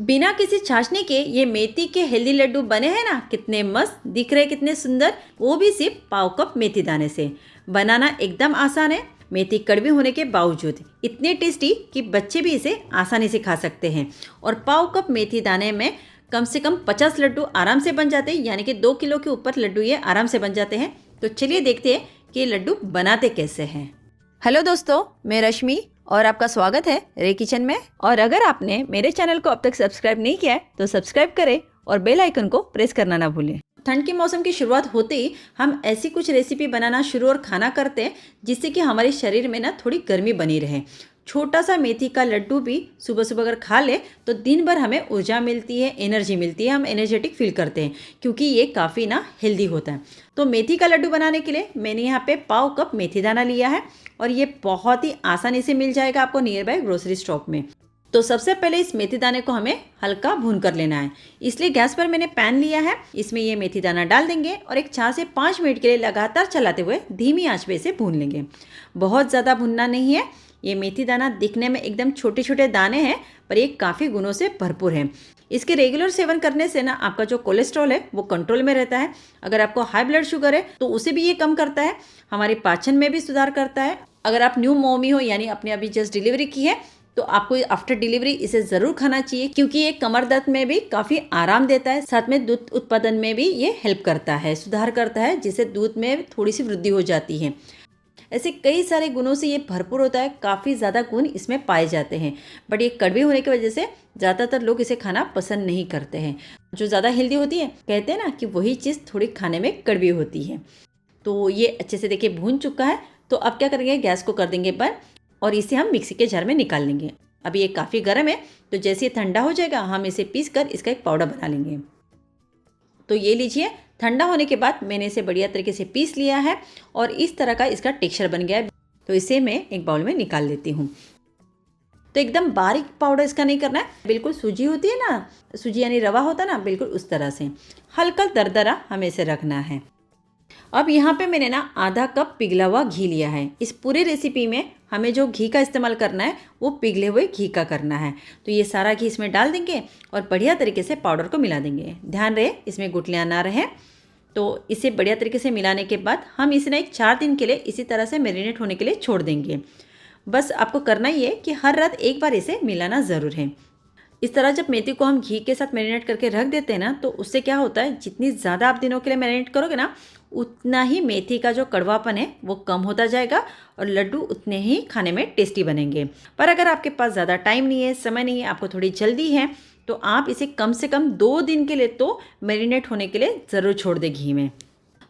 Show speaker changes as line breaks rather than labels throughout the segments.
बिना किसी छाछने के ये मेथी के हेल्दी लड्डू बने हैं ना, कितने मस्त दिख रहे, कितने सुंदर, वो भी सिर्फ पाव कप मेथी दाने से। बनाना एकदम आसान है। मेथी कड़वी होने के बावजूद इतने टेस्टी कि बच्चे भी इसे आसानी से खा सकते हैं। और पाव कप मेथी दाने में कम से कम 50 लड्डू आराम से बन जाते हैं, यानी कि 2 किलो के ऊपर लड्डू ये आराम से बन जाते हैं। तो चलिए देखते हैं कि ये लड्डू बनाते कैसे हैं। हेलो दोस्तों, मैं रश्मि और आपका स्वागत है रे किचन में। और अगर आपने मेरे चैनल को अब तक सब्सक्राइब नहीं किया है तो सब्सक्राइब करें और बेल आइकन को प्रेस करना ना भूलें। ठंड के मौसम की शुरुआत होते ही हम ऐसी कुछ रेसिपी बनाना शुरू और खाना करते हैं जिससे कि हमारे शरीर में ना थोड़ी गर्मी बनी रहे। छोटा सा मेथी का लड्डू भी सुबह सुबह अगर खा ले तो दिन भर हमें ऊर्जा मिलती है, एनर्जी मिलती है, हम एनर्जेटिक फील करते हैं क्योंकि ये काफ़ी ना हेल्दी होता है। तो मेथी का लड्डू बनाने के लिए मैंने यहाँ पे पाव कप मेथी दाना लिया है और ये बहुत ही आसानी से मिल जाएगा आपको नियर बाय ग्रोसरी स्टोर में। तो सबसे पहले इस मेथी दाने को हमें हल्का भून कर लेना है, इसलिए गैस पर मैंने पैन लिया है। इसमें ये मेथी दाना डाल देंगे और एक 4 से 5 मिनट के लिए लगातार चलाते हुए धीमी आंच पे इसे भून लेंगे। बहुत ज़्यादा भूनना नहीं है। ये मेथी दाना दिखने में एकदम छोटे छोटे दाने हैं पर ये काफ़ी गुणों से भरपूर है। इसके रेगुलर सेवन करने से ना आपका जो कोलेस्ट्रॉल है वो कंट्रोल में रहता है। अगर आपको हाई ब्लड शुगर है तो उसे भी ये कम करता है। हमारे पाचन में भी सुधार करता है। अगर आप न्यू मॉमी हो यानी आपने अभी जस्ट डिलीवरी की है तो आपको आफ्टर डिलीवरी इसे ज़रूर खाना चाहिए क्योंकि ये कमर दर्द में भी काफ़ी आराम देता है। साथ में दूध उत्पादन में भी ये हेल्प करता है, सुधार करता है, जिससे दूध में थोड़ी सी वृद्धि हो जाती है। ऐसे कई सारे गुणों से ये भरपूर होता है। काफ़ी ज़्यादा गुण इसमें पाए जाते हैं बट ये कड़वी होने की वजह से ज़्यादातर लोग इसे खाना पसंद नहीं करते हैं। जो ज़्यादा हेल्दी होती है कहते हैं ना कि वही चीज़ थोड़ी खाने में कड़वी होती है। तो ये अच्छे से देखिए भून चुका है। तो अब क्या करेंगे, गैस को कर देंगे बंद और इसे हम मिक्सी के जार में निकाल लेंगे। अभी ये काफ़ी गर्म है तो जैसे ये ठंडा हो जाएगा हम इसे पीस कर इसका एक पाउडर बना लेंगे। तो ये लीजिए, ठंडा होने के बाद मैंने इसे बढ़िया तरीके से पीस लिया है और इस तरह का इसका टेक्सचर बन गया है। तो इसे मैं एक बाउल में निकाल लेती हूँ। तो एकदम बारीक पाउडर इसका नहीं करना है, बिल्कुल सूजी होती है ना, सूजी यानी रवा होता है ना, बिल्कुल उस तरह से हल्का दरदरा हमें इसे रखना है। अब यहाँ पे मैंने ना आधा कप पिघला हुआ घी लिया है। इस पूरे रेसिपी में हमें जो घी का इस्तेमाल करना है वो पिघले हुए घी का करना है। तो ये सारा घी इसमें डाल देंगे और बढ़िया तरीके से पाउडर को मिला देंगे। ध्यान रहे इसमें गुठलियाँ ना रहें। तो इसे बढ़िया तरीके से मिलाने के बाद हम इसे ना एक 4 दिन के लिए इसी तरह से मैरिनेट होने के लिए छोड़ देंगे। बस आपको करना ही है कि हर रात एक बार इसे मिलाना ज़रूर है। इस तरह जब मेथी को हम घी के साथ मैरिनेट करके रख देते हैं ना तो उससे क्या होता है, जितनी ज़्यादा आप दिनों के लिए मैरिनेट करोगे ना उतना ही मेथी का जो कड़वापन है वो कम होता जाएगा और लड्डू उतने ही खाने में टेस्टी बनेंगे। पर अगर आपके पास ज़्यादा टाइम नहीं है, समय नहीं है, आपको थोड़ी जल्दी है तो आप इसे कम से कम 2 दिन के लिए तो मैरिनेट होने के लिए ज़रूर छोड़ दें घी में।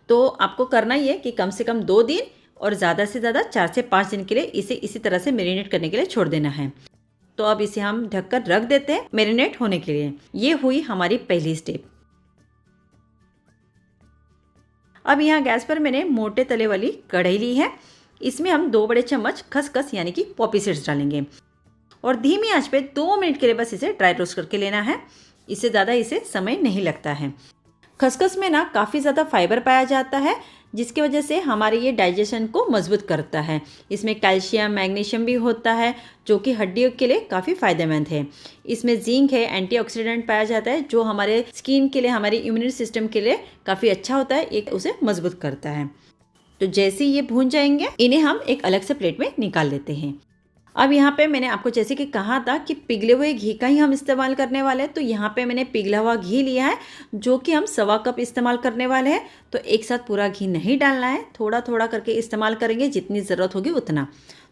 तो आपको करना ही है कि कम से कम 2 दिन और ज़्यादा से ज़्यादा 4 से 5 दिन के लिए इसे इसी तरह से मैरिनेट करने के लिए छोड़ देना है। तो अब इसे हम ढककर रख देते हैं मैरिनेट होने के लिए। ये हुई हमारी पहली स्टेप। अब यहाँ गैस पर मैंने मोटे तले वाली कढ़ाई ली है। इसमें हम 2 बड़े चम्मच खसखस यानी कि पॉपी सीड्स डालेंगे और धीमी आंच पे 2 मिनट के लिए बस इसे ड्राई रोस्ट करके लेना है। इससे ज़्यादा इसे समय नहीं लगता है। खसखस में ना काफ़ी ज़्यादा फाइबर पाया जाता है जिसकी वजह से हमारे ये डाइजेशन को मजबूत करता है। इसमें कैल्शियम, मैग्नीशियम भी होता है जो कि हड्डियों के लिए काफ़ी फ़ायदेमंद है। इसमें जिंक है, एंटीऑक्सीडेंट पाया जाता है जो हमारे स्किन के लिए, हमारे इम्यूनिटी सिस्टम के लिए काफ़ी अच्छा होता है, एक उसे मजबूत करता है। तो जैसे ये भून जाएंगे इन्हें हम एक अलग से प्लेट में निकाल लेते हैं। अब यहाँ पे मैंने आपको जैसे कि कहा था कि पिघले हुए घी का ही हम इस्तेमाल करने वाले हैं। तो यहाँ पे मैंने पिघला हुआ घी लिया है जो कि हम 1.25 कप इस्तेमाल करने वाले हैं। तो एक साथ पूरा घी नहीं डालना है, थोड़ा थोड़ा करके इस्तेमाल करेंगे, जितनी ज़रूरत होगी उतना।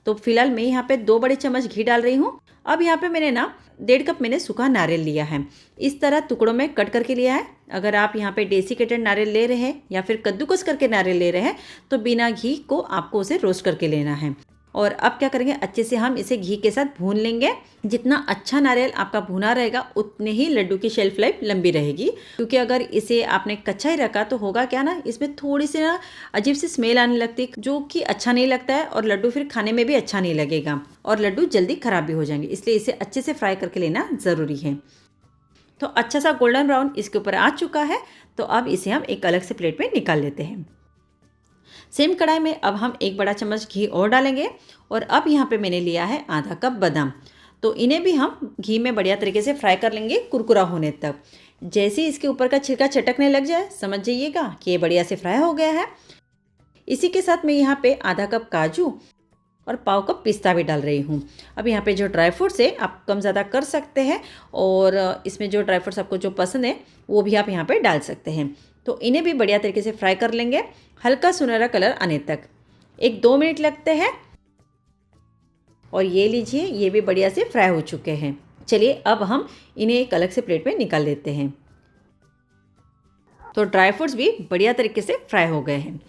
तो फिलहाल मैं यहाँ पे 2 बड़े चम्मच घी डाल रही हूँ। अब यहाँ पे मैंने ना 1.5 कप मैंने सूखा नारियल लिया है। इस तरह टुकड़ों में कट करके लिया है। अगर आप यहाँ पे डेसिकेटेड नारियल ले रहे हैं या फिर कद्दूकस करके नारियल ले रहे हैं तो बिना घी को आपको उसे रोस्ट करके लेना है। और अब क्या करेंगे, अच्छे से हम इसे घी के साथ भून लेंगे। जितना अच्छा नारियल आपका भुना रहेगा उतने ही लड्डू की शेल्फ लाइफ लंबी रहेगी। क्योंकि अगर इसे आपने कच्चा ही रखा तो होगा क्या ना, इसमें थोड़ी सी ना अजीब सी स्मेल आने लगती है जो कि अच्छा नहीं लगता है और लड्डू फिर खाने में भी अच्छा नहीं लगेगा और लड्डू जल्दी ख़राब भी हो जाएंगे। इसलिए इसे अच्छे से फ्राई करके लेना ज़रूरी है। तो अच्छा सा गोल्डन ब्राउन इसके ऊपर आ चुका है। तो अब इसे हम एक अलग से प्लेट में निकाल लेते हैं। सेम कढ़ाई में अब हम 1 बड़ा चम्मच घी और डालेंगे और अब यहाँ पे मैंने लिया है आधा कप बादाम। तो इन्हें भी हम घी में बढ़िया तरीके से फ्राई कर लेंगे कुरकुरा होने तक। जैसे ही इसके ऊपर का छिलका चटकने लग जाए समझ जाइएगा कि ये बढ़िया से फ्राई हो गया है। इसी के साथ मैं यहाँ पे आधा कप काजू और पाव कप पिस्ता भी डाल रही हूँ। अब यहाँ पे जो ड्राई फ्रूट्स है आप कम ज़्यादा कर सकते हैं और इसमें जो ड्राई फ्रूट्स आपको जो पसंद है वो भी आप यहाँ पे डाल सकते हैं। तो इन्हें भी बढ़िया तरीके से फ्राई कर लेंगे हल्का सुनहरा कलर आने तक। 1-2 मिनट लगते हैं और ये लीजिए ये भी बढ़िया से फ्राई हो चुके हैं। चलिए अब हम इन्हें एक अलग से प्लेट में निकाल लेते हैं। तो ड्राई फ्रूट्स भी बढ़िया तरीके से फ्राई हो गए हैं।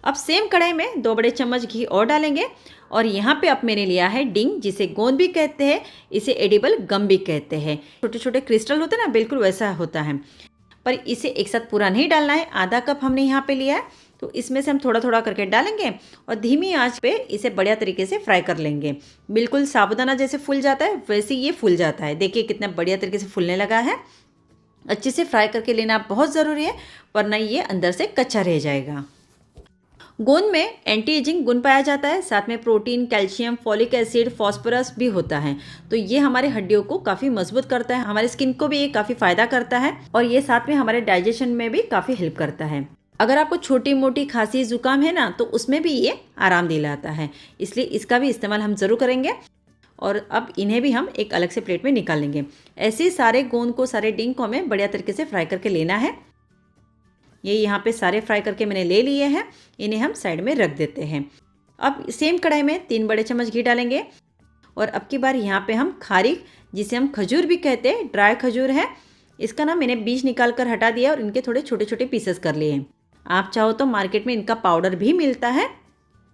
अब सेम कढ़ाई में 2 बड़े चम्मच घी और डालेंगे और यहाँ पे अब मैंने लिया है डिंग, जिसे गोंद भी कहते हैं, इसे एडिबल गम भी कहते हैं। छोटे छोटे क्रिस्टल होते हैं ना, बिल्कुल वैसा होता है, पर इसे एक साथ पूरा नहीं डालना है। आधा कप हमने यहाँ पे लिया है, तो इसमें से हम थोड़ा थोड़ा करके डालेंगे और धीमी आंच पे इसे बढ़िया तरीके से फ्राई कर लेंगे। बिल्कुल साबूदाना जैसे फूल जाता है वैसे ये फूल जाता है। देखिए कितना बढ़िया तरीके से फूलने लगा है। अच्छे से फ्राई करके लेना बहुत ज़रूरी है, वरना ये अंदर से कच्चा रह जाएगा। गोंद में एंटी एजिंग गुण पाया जाता है, साथ में protein, calcium, folic acid, phosphorus भी होता है। तो ये हमारे हड्डियों को काफ़ी मजबूत करता है, हमारे स्किन को भी ये काफ़ी फ़ायदा करता है और ये साथ में हमारे डाइजेशन में भी काफ़ी हेल्प करता है। अगर आपको छोटी मोटी खांसी जुकाम है ना, तो उसमें भी ये आराम दिलाता है, इसलिए इसका भी इस्तेमाल हम ज़रूर करेंगे। और अब इन्हें भी हम एक अलग से प्लेट में निकाल लेंगे। ऐसे सारे गोंद को, सारे डिंग को हमें बढ़िया तरीके से फ्राई करके लेना है। ये यहाँ पे सारे फ्राई करके मैंने ले लिए हैं, इन्हें हम साइड में रख देते हैं। अब सेम कढ़ाई में 3 बड़े चम्मच घी डालेंगे और अब की बार यहाँ पे हम खारीक, जिसे हम खजूर भी कहते हैं, ड्राई खजूर है, इसका ना मैंने बीज निकाल कर हटा दिया और इनके थोड़े छोटे छोटे पीसेस कर लिए हैं। आप चाहो तो मार्केट में इनका पाउडर भी मिलता है,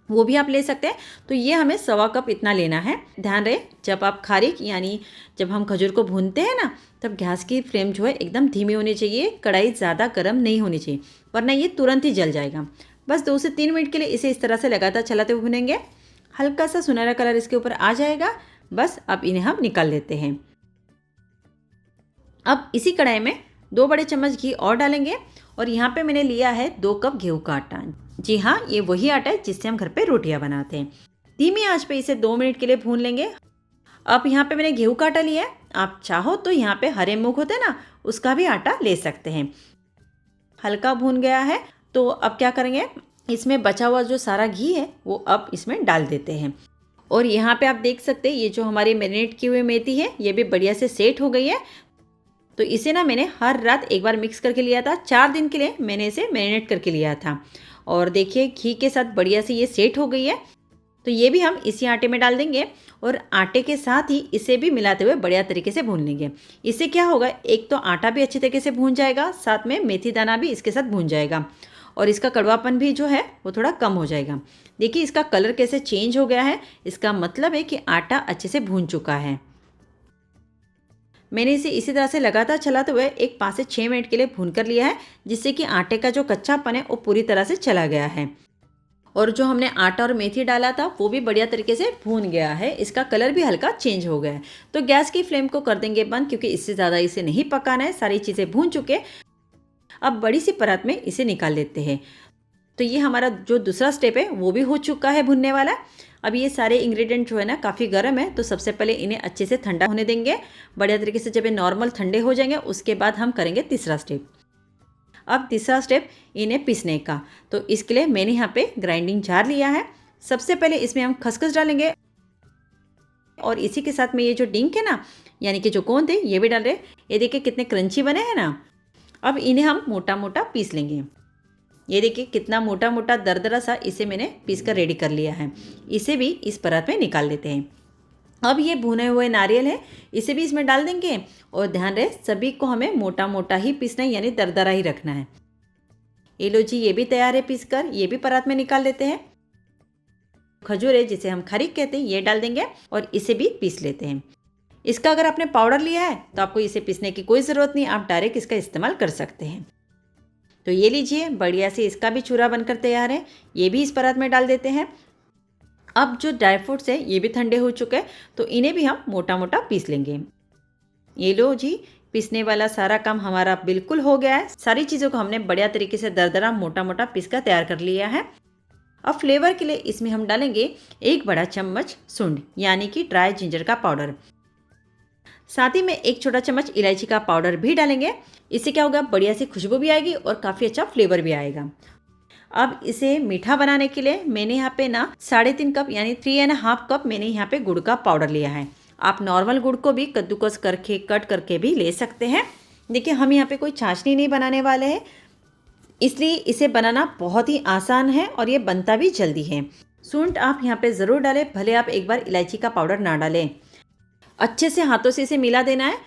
वो भी आप ले सकते हैं। तो ये हमें 1.25 कप इतना लेना है। ध्यान रहे जब आप खारीक यानी जब हम खजूर को भूनते हैं ना, तब गैस की फ्लेम जो है एकदम धीमी होनी चाहिए, कढ़ाई ज़्यादा गर्म नहीं होनी चाहिए, वरना ये तुरंत ही जल जाएगा। बस 2 से 3 मिनट के लिए इसे इस तरह से लगातार चलाते हुए भूनेंगे। हल्का सा सुनहरा कलर इसके ऊपर आ जाएगा। बस अब इन्हें हम निकाल लेते हैं। अब इसी कढ़ाई में 2 बड़े चम्मच घी और डालेंगे और यहाँ पे मैंने लिया है 2 कप गेहूं का आटा। जी हाँ, ये वही आटा है जिससे हम घर पे रोटियां बनाते हैं। धीमी आंच पे इसे 2 मिनट के लिए भून लेंगे। अब यहाँ पे मैंने गेहूं का आटा लिया है, आप चाहो तो यहाँ पे हरे मूंग होते हैं ना, उसका भी आटा ले सकते हैं। हल्का भून गया है, तो अब क्या करेंगे, इसमें बचा हुआ जो सारा घी है वो अब इसमें डाल देते हैं। और यहाँ पे आप देख सकते हैं ये जो हमारी मैरिनेट की हुई मेथी है ये भी बढ़िया से सेट हो गई है। तो इसे ना मैंने हर रात एक बार मिक्स करके लिया था। 4 दिन के लिए मैंने इसे मैरिनेट करके लिया था और देखिए घी के साथ बढ़िया से ये सेट हो गई है। तो ये भी हम इसी आटे में डाल देंगे और आटे के साथ ही इसे भी मिलाते हुए बढ़िया तरीके से भून लेंगे। इससे क्या होगा, एक तो आटा भी अच्छी तरीके से भून जाएगा, साथ में मेथी दाना भी इसके साथ भून जाएगा और इसका कड़वापन भी जो है वो थोड़ा कम हो जाएगा। देखिए इसका कलर कैसे चेंज हो गया है, इसका मतलब है कि आटा अच्छे से भून चुका है। मैंने इसे इसी तरह से लगातार चलाते हुए एक 5 से 6 मिनट के लिए भून कर लिया है, जिससे कि आटे का जो कच्चापन है वो पूरी तरह से चला गया है और जो हमने आटा और मेथी डाला था वो भी बढ़िया तरीके से भून गया है। इसका कलर भी हल्का चेंज हो गया है। तो गैस की फ्लेम को कर देंगे बंद, क्योंकि इससे ज़्यादा इसे नहीं पकाना है। सारी चीज़ें भून चुके, अब बड़ी सी परत में इसे निकाल लेते हैं। तो ये हमारा जो दूसरा स्टेप है वो भी हो चुका है भुनने वाला। अब ये सारे इंग्रेडिएंट जो है ना काफ़ी गर्म है, तो सबसे पहले इन्हें अच्छे से ठंडा होने देंगे बढ़िया तरीके से। जब ये नॉर्मल ठंडे हो जाएंगे उसके बाद हम करेंगे तीसरा स्टेप। अब तीसरा स्टेप इन्हें पीसने का, तो इसके लिए मैंने यहाँ पे ग्राइंडिंग जार लिया है। सबसे पहले इसमें हम खसखस डालेंगे और इसी के साथ में ये जो डिंक है ना, यानी कि जो गोंद है, ये भी डाल रहे। ये देखिए कितने क्रंची बने हैं ना। अब इन्हें हम मोटा मोटा पीस लेंगे। ये देखिए कितना मोटा मोटा दरदरा सा इसे मैंने पीस कर रेडी कर लिया है। इसे भी इस परत में निकाल लेते हैं। अब ये भुने हुए नारियल है, इसे भी इसमें डाल देंगे और ध्यान रहे सभी को हमें मोटा मोटा ही पीसना है, यानी दरदरा ही रखना है। ये लो जी, ये भी तैयार है पीस कर, ये भी परत में निकाल लेते हैं। खजूर है जिसे हम खारीक कहते हैं, ये डाल देंगे और इसे भी पीस लेते हैं। इसका अगर आपने पाउडर लिया है तो आपको इसे पीसने की कोई ज़रूरत नहीं, आप डायरेक्ट इसका इस्तेमाल कर सकते हैं। तो ये लीजिए बढ़िया से इसका भी चूरा बनकर तैयार है, ये भी इस परत में डाल देते हैं। अब जो ड्राई फ्रूट्स है ये भी ठंडे हो चुके हैं, तो इन्हें भी हम मोटा मोटा पीस लेंगे। ये लो जी, पीसने वाला सारा काम हमारा बिल्कुल हो गया है। सारी चीज़ों को हमने बढ़िया तरीके से दरदरा मोटा मोटा पीस कर तैयार कर लिया है। अब फ्लेवर के लिए इसमें हम डालेंगे 1 बड़ा चम्मच सूंड, यानी कि ड्राई जिंजर का पाउडर। साथ ही में 1 छोटा चम्मच इलायची का पाउडर भी डालेंगे। इससे क्या होगा, बढ़िया सी खुशबू भी आएगी और काफ़ी अच्छा फ्लेवर भी आएगा। अब इसे मीठा बनाने के लिए मैंने यहाँ पे ना 3.5 कप यानी 3.5 कप मैंने यहाँ पे गुड़ का पाउडर लिया है। आप नॉर्मल गुड़ को भी कद्दूकस करके कट करके भी ले सकते हैं। देखिए हम यहाँ पे कोई चाशनी नहीं बनाने वाले हैं, इसलिए इसे बनाना बहुत ही आसान है और ये बनता भी जल्दी है। सूंठ आप यहाँ पे ज़रूर डालें, भले आप एक बार इलायची का पाउडर ना डालें। अच्छे से हाथों से इसे मिला देना है।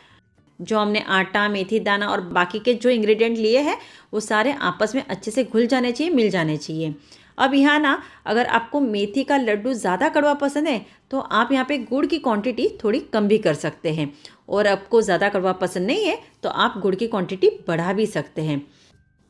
जो हमने आटा, मेथी दाना और बाकी के जो इंग्रेडिएंट लिए हैं वो सारे आपस में अच्छे से घुल जाने चाहिए, मिल जाने चाहिए। अब यहाँ ना अगर आपको मेथी का लड्डू ज़्यादा कड़वा पसंद है तो आप यहाँ पे गुड़ की क्वांटिटी थोड़ी कम भी कर सकते हैं, और आपको ज़्यादा कड़वा पसंद नहीं है तो आप गुड़ की क्वांटिटी बढ़ा भी सकते हैं।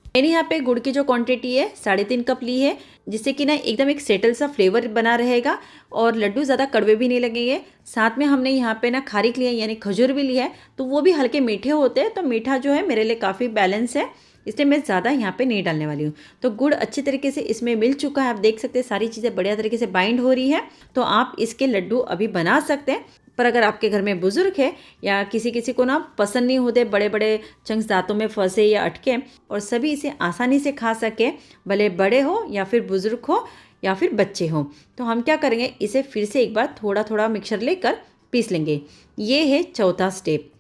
मैंने यहाँ पे गुड़ की जो क्वांटिटी है 3.5 कप ली है, जिससे कि ना एकदम एक सेटल सा फ्लेवर बना रहेगा और लड्डू ज़्यादा कड़वे भी नहीं लगेंगे। साथ में हमने यहाँ पे ना खारीक लिया है यानी खजूर भी लिया है, तो वो भी हल्के मीठे होते हैं, तो मीठा जो है मेरे लिए काफ़ी बैलेंस है, इसलिए मैं ज़्यादा यहाँ पे नहीं डालने वाली हूँ। तो गुड़ अच्छी तरीके से इसमें मिल चुका है, आप देख सकते हैं सारी चीज़ें बढ़िया तरीके से बाइंड हो रही है। तो आप इसके लड्डू अभी बना सकते हैं, पर अगर आपके घर में बुज़ुर्ग है या किसी किसी को ना पसंद नहीं होते, बड़े बड़े चंक्स दांतों में फंसे या अटके, और सभी इसे आसानी से खा सके, भले बड़े हो या फिर बुज़ुर्ग हो या फिर बच्चे हों, तो हम क्या करेंगे, इसे फिर से एक बार थोड़ा थोड़ा मिक्सर लेकर पीस लेंगे। ये है चौथा स्टेप।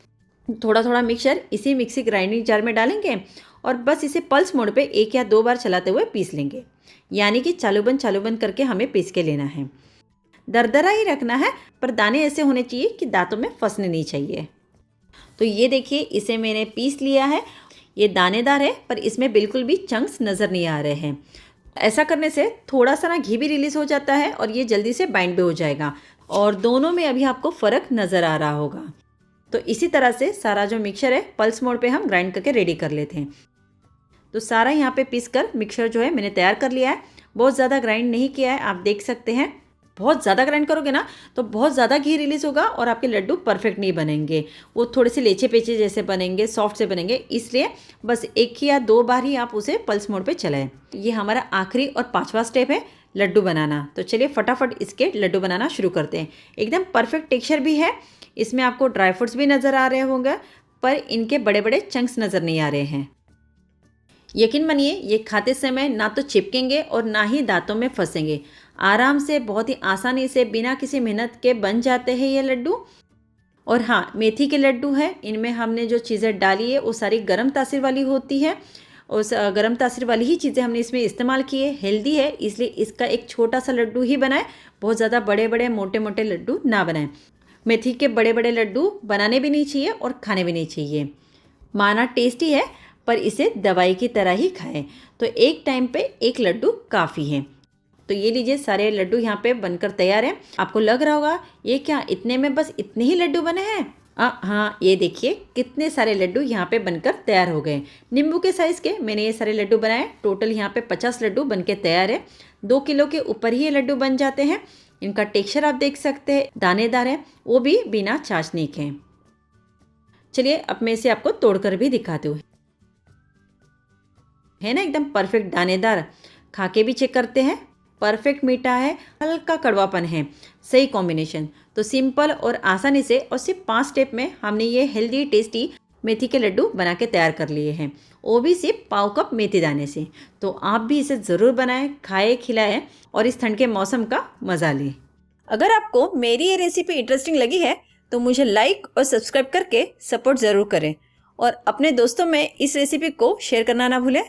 थोड़ा थोड़ा मिक्सर इसी मिक्सी ग्राइंडिंग जार में डालेंगे और बस इसे पल्स मोड पे 1 या 2 बार चलाते हुए पीस लेंगे, यानी कि चालू बंद करके हमें पीस के लेना है। दरदरा ही रखना है, पर दाने ऐसे होने चाहिए कि दांतों में फंसने नहीं चाहिए। तो ये देखिए इसे मैंने पीस लिया है, ये दानेदार है पर इसमें बिल्कुल भी चंक्स नज़र नहीं आ रहे हैं। ऐसा करने से थोड़ा सा ना घी भी रिलीज़ हो जाता है और ये जल्दी से बाइंड भी हो जाएगा, और दोनों में अभी आपको फ़र्क नज़र आ रहा होगा। तो इसी तरह से सारा जो मिक्सचर है पल्स मोड पे हम ग्राइंड करके रेडी कर लेते हैं। तो सारा यहाँ पे पीस कर मिक्सचर जो है मैंने तैयार कर लिया है। बहुत ज़्यादा ग्राइंड नहीं किया है, आप देख सकते हैं। बहुत ज़्यादा ग्राइंड करोगे ना तो बहुत ज़्यादा घी रिलीज़ होगा और आपके लड्डू परफेक्ट नहीं बनेंगे, वो थोड़े से लेचे पेचे जैसे बनेंगे, सॉफ्ट से बनेंगे। इसलिए बस 1 या 2 बार ही आप उसे पल्स मोड पे चलाएं। ये हमारा आखिरी और 5वां स्टेप है लड्डू बनाना। तो चलिए फटाफट इसके लड्डू बनाना शुरू करते हैं। एकदम परफेक्ट टेक्सचर भी है, इसमें आपको ड्राई फ्रूट्स भी नज़र आ रहे होंगे, पर इनके बड़े बड़े चंक्स नज़र नहीं आ रहे हैं। यकीन मानिए ये खाते समय ना तो चिपकेंगे और ना ही दांतों में फंसेंगे। आराम से बहुत ही आसानी से बिना किसी मेहनत के बन जाते हैं ये लड्डू। और हाँ, मेथी के लड्डू हैं, इनमें हमने जो चीज़ें डाली है वो सारी गर्म तासीर वाली होती है। उस गर्म तासीर वाली ही चीज़ें हमने इसमें इस्तेमाल की है। हेल्दी है इसलिए इसका एक छोटा सा लड्डू ही बनाए, बहुत ज़्यादा बड़े बड़े मोटे मोटे लड्डू ना बनाएं। मेथी के बड़े बड़े लड्डू बनाने भी नहीं चाहिए और खाने भी नहीं चाहिए। माना टेस्टी है पर इसे दवाई की तरह ही खाएं। तो एक टाइम पे 1 लड्डू काफ़ी है। तो ये लीजिए सारे लड्डू यहाँ पे बनकर तैयार हैं। आपको लग रहा होगा ये क्या, इतने में बस इतने ही लड्डू बने हैं? हाँ, ये देखिए कितने सारे लड्डू यहाँ पे बनकर तैयार हो गए। नींबू के साइज़ के मैंने ये सारे लड्डू बनाए। टोटल यहाँ पे 50 लड्डू बनके तैयार है। 2 किलो के ऊपर ही ये लड्डू बन जाते हैं। इनका टेक्सचर आप देख सकते हैं, दानेदार है, वो भी बिना चाशनी के। चलिए अब मैं इसे आपको तोड़कर भी दिखाती हूँ। है ना एकदम परफेक्ट दानेदार। खा के भी चेक करते हैं। परफेक्ट मीठा है, हल्का कड़वापन है, सही कॉम्बिनेशन। तो सिंपल और आसानी से और सिर्फ 5 स्टेप में हमने ये हेल्दी टेस्टी मेथी के लड्डू बना के तैयार कर लिए हैं, वो भी सिर्फ पाव कप मेथी दाने से। तो आप भी इसे ज़रूर बनाएं, खाएं, खिलाएं और इस ठंड के मौसम का मज़ा लें। अगर आपको मेरी ये रेसिपी इंटरेस्टिंग लगी है तो मुझे लाइक और सब्सक्राइब करके सपोर्ट ज़रूर करें, और अपने दोस्तों में इस रेसिपी को शेयर करना ना भूलें।